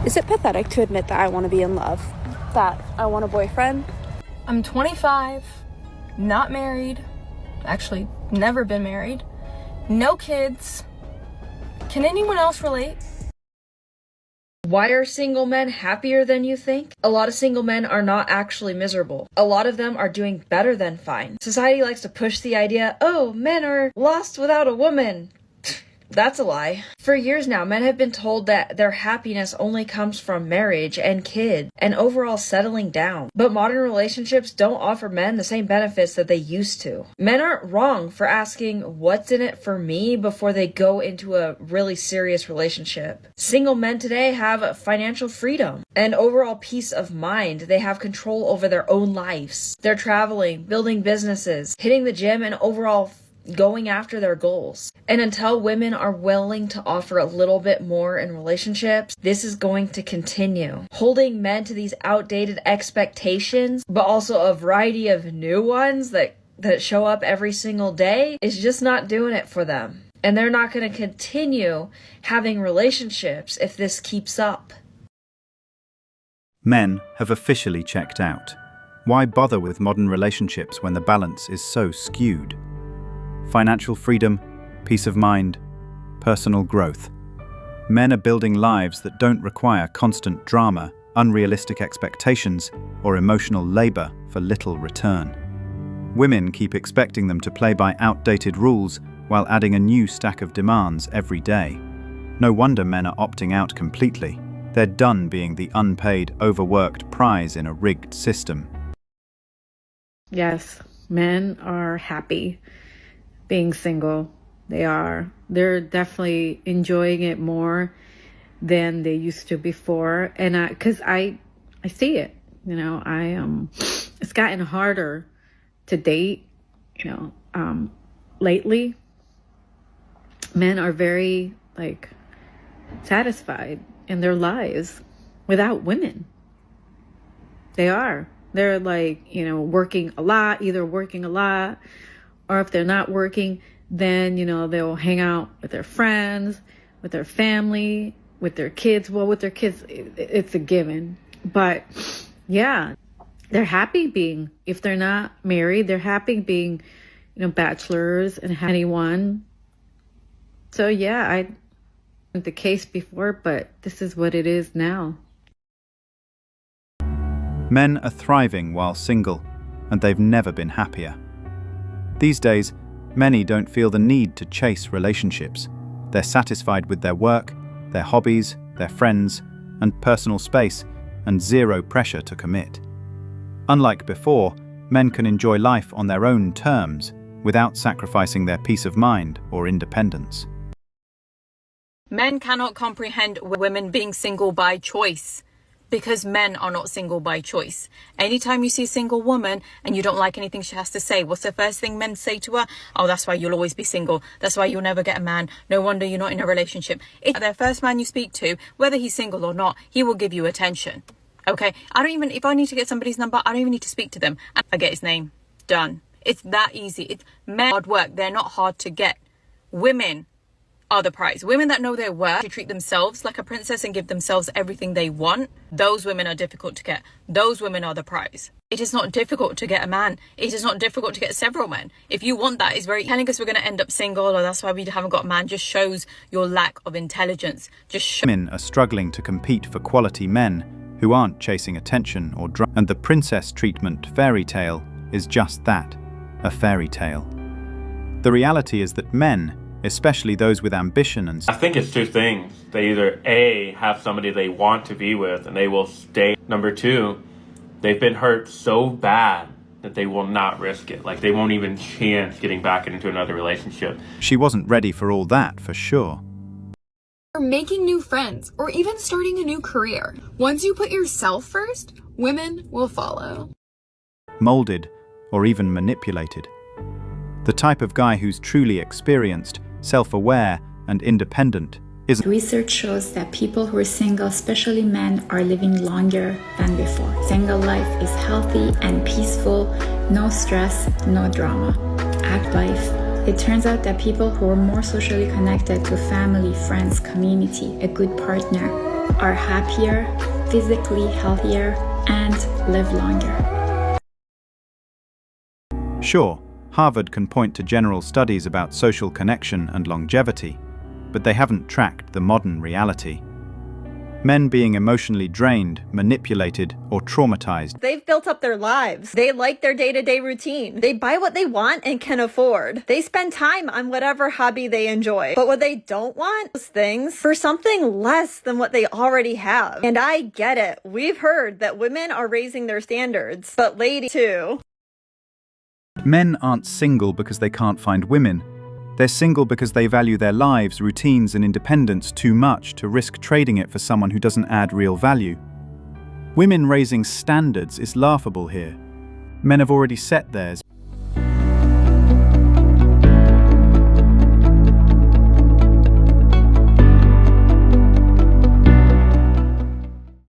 Is it pathetic to admit that I want to be in love? That I want a boyfriend? I'm 25, not married, actually never been married, no kids. Can anyone else relate? Why are single men happier than you think? A lot of single men are not actually miserable. A lot of them are doing better than fine. Society likes to push the idea, oh, men are lost without a woman. That's a lie. For years now, men have been told that their happiness only comes from marriage and kids and overall settling down. But modern relationships don't offer men the same benefits that they used to. Men aren't wrong for asking what's in it for me before they go into a really serious relationship. Single men today have financial freedom and overall peace of mind. They have control over their own lives. They're traveling, building businesses, hitting the gym, and overall going after their goals. And until women are willing to offer a little bit more in relationships, this is going to continue. Holding men to these outdated expectations, but also a variety of new ones that show up every single day, is just not doing it for them. And they're not going to continue having relationships if this keeps up. Men have officially checked out. Why bother with modern relationships when the balance is so skewed? Financial freedom, peace of mind, personal growth. Men are building lives that don't require constant drama, unrealistic expectations, or emotional labor for little return. Women keep expecting them to play by outdated rules while adding a new stack of demands every day. No wonder men are opting out completely. They're done being the unpaid, overworked prize in a rigged system. Yes, men are happy being single. They're definitely enjoying it more than they used to before. And because I see it, it's gotten harder to date, lately. Men are very satisfied in their lives without women. They're working a lot, or if they're not working, then, they'll hang out with their friends, with their family, with their kids. Well, with their kids, it's a given. But yeah, they're happy if they're not married, they're happy being, bachelors and having anyone. So yeah, I wasn't the case before, but this is what it is now. Men are thriving while single, and they've never been happier. These days, many don't feel the need to chase relationships. They're satisfied with their work, their hobbies, their friends, and personal space, and zero pressure to commit. Unlike before, men can enjoy life on their own terms without sacrificing their peace of mind or independence. Men cannot comprehend women being single by choice, because men are not single by choice. Anytime you see a single woman and you don't like anything she has to say, what's the first thing men say to her? Oh, that's why you'll always be single. That's why you'll never get a man. No wonder you're not in a relationship. If their first man you speak to, whether he's single or not, he will give you attention. Okay? If I need to get somebody's number, I don't even need to speak to them. I get his name. Done. It's that easy. Men hard work. They're not hard to get. Women are the prize. Women that know their worth, to treat themselves like a princess and give themselves everything they want, those women are difficult to get. Those women are the prize. It is not difficult to get a man. It is not difficult to get several men. If you want that, it's very telling us we're going to end up single or that's why we haven't got a man just shows your lack of intelligence. Women are struggling to compete for quality men who aren't chasing attention or drama. And the princess treatment fairy tale is just that, a fairy tale. The reality is that men, especially those with ambition and... I think it's two things. They either A, have somebody they want to be with and they will stay. Number two, they've been hurt so bad that they will not risk it. They won't even chance getting back into another relationship. She wasn't ready for all that, for sure. Or making new friends, or even starting a new career. Once you put yourself first, women will follow. Molded, or even manipulated. The type of guy who's truly experienced, self-aware, and independent is... Research shows that people who are single, especially men, are living longer than before. Single life is healthy and peaceful, no stress, no drama. Act life. It turns out that people who are more socially connected to family, friends, community, a good partner, are happier, physically healthier, and live longer. Sure, Harvard can point to general studies about social connection and longevity, but they haven't tracked the modern reality. Men being emotionally drained, manipulated, or traumatized. They've built up their lives. They like their day-to-day routine. They buy what they want and can afford. They spend time on whatever hobby they enjoy. But what they don't want is things for something less than what they already have. And I get it. We've heard that women are raising their standards, but ladies too. Men aren't single because they can't find women. They're single because they value their lives, routines, and independence too much to risk trading it for someone who doesn't add real value. Women raising standards is laughable here. Men have already set theirs.